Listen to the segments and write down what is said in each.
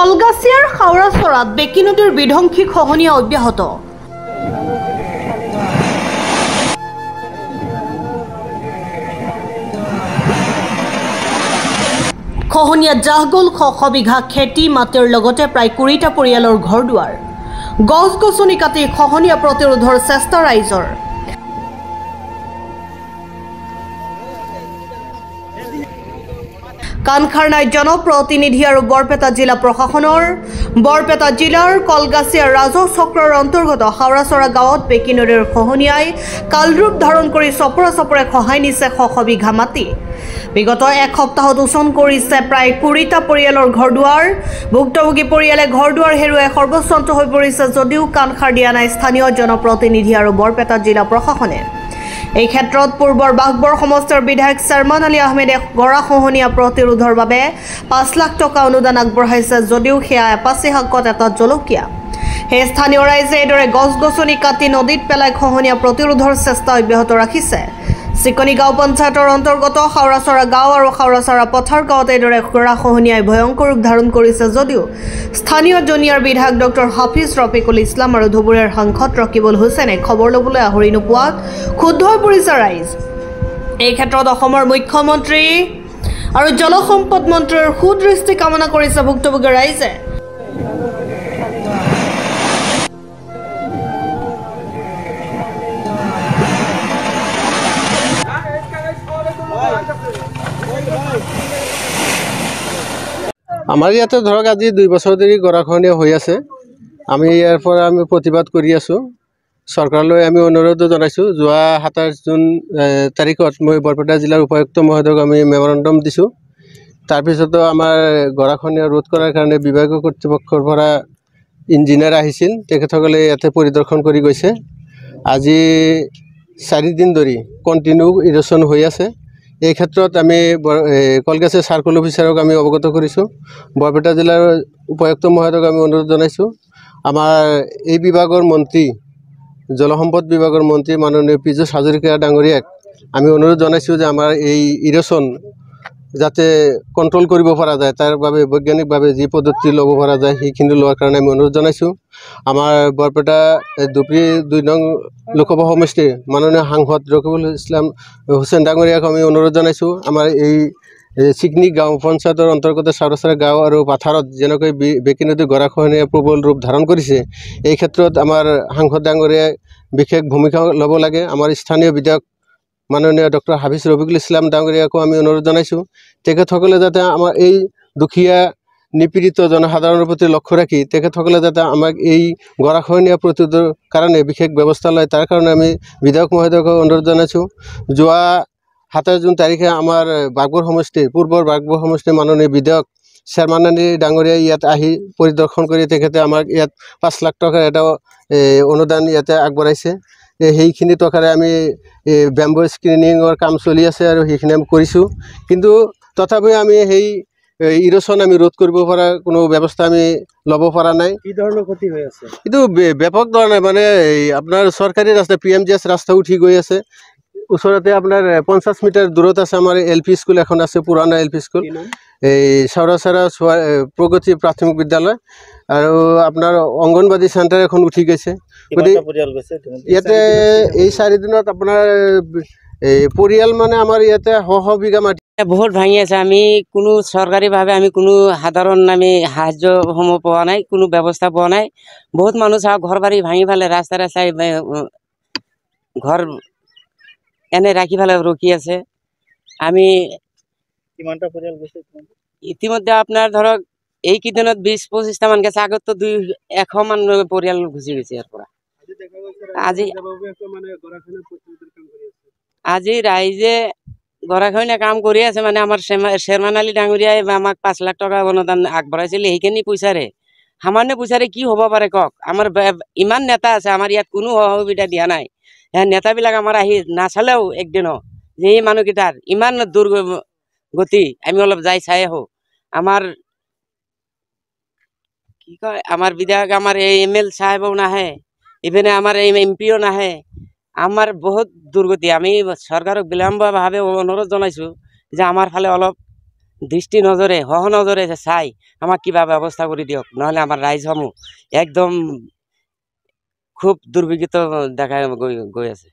কলগাছিয়াৰ হাওৰাচৰাত বেকী নদীৰ বিধ্বংসী খহনীয়া অব্যাহত। খহনীয়াত জাহ গ'ল শ শ বিঘা খেতি মাটিৰ লগতে প্ৰায় 20টা পৰিয়ালৰ ঘৰ দুৱাৰ। গছ গছনি কাটি খহনীয়া প্ৰতিৰোধৰ চেষ্টা ৰাইজৰ। কাণখাৰ নাই জনপ্ৰতিনিধি আৰু বৰপেটা জিলা প্ৰশাসনৰ। বৰপেটা জিলাৰ কলগাছিয়াৰ ৰাজহ চক্ৰৰ অন্তৰ্গত হাওৰাচৰা গাঁৱত বেকী নদীৰ খহনীয়াই কালৰূপ ধাৰণ কৰি চপৰে চপৰে খহাই নিছে শ শ বিঘা মাটি। বিগত এক সপ্তাহত উচন কৰিছে প্ৰায় 20টা পৰিয়ালৰ ঘৰ দুৱাৰ। ভুক্তভোগী পৰিয়ালে ঘৰ দুৱাৰ হেৰুৱাই সৰ্বস্বান্ত হৈ পৰিছে যদিও কাণখাৰ দিয়া নাই স্থানীয় জনপ্ৰতিনিধি আৰু বৰপেটা জিলা প্ৰশাসনে। এই ক্ষেত্ৰত পূৰ্বৰ বাঘবৰ সমষ্টিৰ বিধায়ক শৰ্মান আলী আহমেদে গৰাখহনীয়া প্ৰতিৰোধৰ বাবে 5 লাখ টকা অনুদান আগবঢ়াইছে যদিও সেয়া এপাচি শাকত এটা জলকীয়া। সেই স্থানীয় ৰাইজে এইদৰে গছ গছনি কাটি নদীত পেলাই খহনীয়া প্ৰতিৰোধৰ চেষ্টা অব্যাহত ৰাখিছে। চিকনি গাঁও পঞ্চায়তৰ অন্তৰ্গত হাওৰাচৰা গাঁও আৰু হাওৰাচৰা পথাৰ গাঁৱত এইদৰে গৰাখহনীয়াই ভয়ংকৰ ৰূপ ধাৰণ কৰিছে যদিও স্থানীয় জনিয়াৰ বিধায়ক ডক্টৰ হাফিজ ৰফিকুল ইছলাম আৰু ধুবুৰীৰ সাংসদ ৰকিবুল হুছেইনে খবৰ ল'বলৈ আহৰি নোপোৱাত ক্ষুব্ধ হৈ পৰিছে ৰাইজ। এই ক্ষেত্ৰত অসমৰ মুখ্যমন্ত্ৰী আৰু জলসম্পদ মন্ত্ৰীৰ সুদৃষ্টি কামনা কৰিছে ভুক্তভোগী ৰাইজে। আমাৰ ইয়াতে ধৰক আজি 2 বছৰ ধৰি গৰাখহনীয়া হৈ আছে। আমি ইয়াৰ পৰা প্ৰতিবাদ কৰি আছোঁ। চৰকাৰলৈ আমি অনুৰোধ জনাইছোঁ। যোৱা 27 জুন তাৰিখত মই বৰপেটা জিলাৰ উপায়ুক্ত মহোদয়ক আমি মেমৰেণ্ডাম দিছোঁ। তাৰপিছতো আমাৰ গৰাখহনীয়া ৰোধ কৰাৰ কাৰণে বিভাগীয় কৰ্তৃপক্ষৰ পৰা ইঞ্জিনিয়াৰ আহিছিল। তেখেতসকলে ইয়াতে পৰিদৰ্শন কৰি গৈছে। আজি 4 দিন ধৰি কণ্টিনিউ ইৰ'শ্যন হৈ আছে। এই ক্ষেত্ৰত আমি কলগাছিয়া চাৰ্কল অফিচাৰক আমি অৱগত কৰিছোঁ। বৰপেটা জিলাৰ উপায়ুক্ত মহোদয়ক আমি অনুৰোধ জনাইছোঁ। আমাৰ এই বিভাগৰ মন্ত্ৰী জলসম্পদ বিভাগৰ মন্ত্ৰী মাননীয় পীযুষ হাজৰিকা ডাঙৰীয়াক আমি অনুৰোধ জনাইছোঁ যে আমাৰ এই ইৰ'শ্যন যাতে কণ্ট্ৰল কৰিব পৰা যায়, তাৰ বাবে বৈজ্ঞানিকভাৱে যি পদ্ধতি ল'ব পৰা যায় সেইখিনি লোৱাৰ কাৰণে আমি অনুৰোধ জনাইছোঁ। আমাৰ বৰপেটা ধুবুৰী 2 নং লোকসভা সমষ্টিৰ মাননীয় সাংসদ ৰকিবুল ইছলাম হুছেইন ডাঙৰীয়াক আমি অনুৰোধ জনাইছোঁ। আমাৰ এই চিকনি গাঁও পঞ্চায়তৰ অন্তৰ্গত হাওৰাচৰা গাঁও আৰু পাথাৰত যেনেকৈ বেকী নদী গৰাখহনীয়া প্ৰবল ৰূপ ধাৰণ কৰিছে, এই ক্ষেত্ৰত আমাৰ সাংসদ ডাঙৰীয়াই বিশেষ ভূমিকা ল'ব লাগে। আমাৰ স্থানীয় বিধায়ক মাননীয় ডক্টৰ হাফিজ ৰফিকুল ইছলাম ডাঙৰীয়াকো আমি অনুৰোধ জনাইছোঁ। তেখেতসকলে যাতে আমাৰ এই দুখীয়া নিপীড়িত জনসাধাৰণৰ প্ৰতি লক্ষ্য ৰাখি তেখেতসকলে যাতে আমাক এই গৰাখহনীয়া প্ৰতিৰোধৰ কাৰণে বিশেষ ব্যৱস্থা লয়, তাৰ কাৰণে আমি বিধায়ক মহোদয়ক অনুৰোধ জনাইছোঁ। যোৱা 27 জুন তাৰিখে আমাৰ বাঘবৰ সমষ্টিৰ পূৰ্বৰ বাঘবৰ সমষ্টিৰ মাননীয় বিধায়ক শৰ্মান আলী ডাঙৰীয়াই ইয়াত আহি পৰিদৰ্শন কৰি তেখেতে আমাক ইয়াত 5 লাখ টকাৰ এটা অনুদান ইয়াতে আগবঢ়াইছে। সেইখিনি টকাৰে আমি বেম্বো স্ক্ৰিনিঙৰ কাম চলি আছে আৰু সেইখিনি আমি কৰিছোঁ। কিন্তু তথাপিও আমি সেই ইৰ'শ্যন আমি ৰোধ কৰিব পৰা কোনো ব্যৱস্থা আমি ল'ব পৰা নাই। কি ধৰণৰ ক্ষতি হৈ আছে? এইটো ব্যাপক ধৰণে মানে আপোনাৰ চৰকাৰী ৰাস্তা PMGS ৰাস্তা উঠি গৈ আছে। ওচৰতে আপোনাৰ 50 মিটাৰ দূৰত আছে আমাৰ LP স্কুল এখন আছে, পুৰণা LP স্কুল, এই হাওৰাচৰা প্ৰগতি প্ৰাথমিক বিদ্যালয়, আৰু আপোনাৰ অংগনবাদী চেণ্টাৰ এখন উঠি গৈছে। গতিকে ইয়াতে এই 4 দিনত আপোনাৰ এই পৰিয়াল মানে আমাৰ ইয়াতে শ শ বিঘা মাটি বহুত ভাঙি আছে। আমি কোনো চৰকাৰীভাৱে আমি কোনো সাধাৰণ আমি সাহায্যসমূহ পোৱা নাই, কোনো ব্যৱস্থা পোৱা নাই। বহুত মানুহ চাওক ঘৰ বাৰী ভাঙি পেলাই ৰাস্তা ৰাস্তাই ঘৰ এনে ৰাখি পেলাই ৰখি আছে। আমি কিমানটা পৰিয়াল গৈছে? ইতিমধ্যে আপোনাৰ ধৰক এইকেইদিনত 20-25টা মান গেছে। আগত তো 100 মান পৰিয়াল গুচি গৈছে ইয়াৰ পৰা। আজি ৰাইজে গৰাখহনীয়া কাম কৰি আছে। মানে আমাৰ শৰ্মান আলী ডাঙৰীয়াই আমাক 5 লাখ টকা অনুদান আগবঢ়াইছিল। সেইখিনি পইচাৰে সামান্য পইচাৰে কি হ'ব পাৰে কওক? আমাৰ ইমান নেতা আছে, আমাৰ ইয়াত কোনো সুবিধা দিয়া নাই। নেতাবিলাক আমাৰ আহি নাচালেও একদিনো যে এই মানুহকেইটাৰ ইমান দুৰ্গতি আমি অলপ যাই চাই আহোঁ। আমাৰ কি কয়, আমাৰ বিধায়ক আমাৰ এই ML সাহেবও নাহে, ইপিনে আমাৰ এই MPও নাহে। আমাৰ বহুত দুৰ্গতি। আমি চৰকাৰক বিলম্বভাৱে অনুৰোধ জনাইছোঁ যে আমাৰ ফালে অলপ দৃষ্টি নজৰে সহ নজৰে চাই আমাক কিবা ব্যৱস্থা কৰি দিয়ক, নহ'লে আমাৰ ৰাইজসমূহ একদম খুব দুৰ্বিগত দেখা গৈ আছে।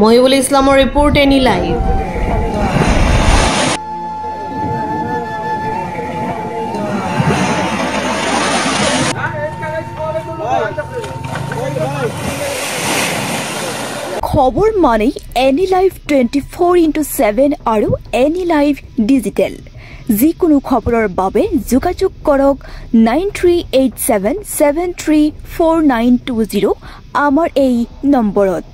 মহিবুল ইছলামৰ ৰিপৰ্ট এনি লাইভ। খবৰ মানে এনি লাইভ 24/7 আৰু এনি লাইভ ডিজিটেল। যিকোনো খবৰৰ বাবে যোগাযোগ কৰক 9387734920 আমাৰ এই নম্বৰত।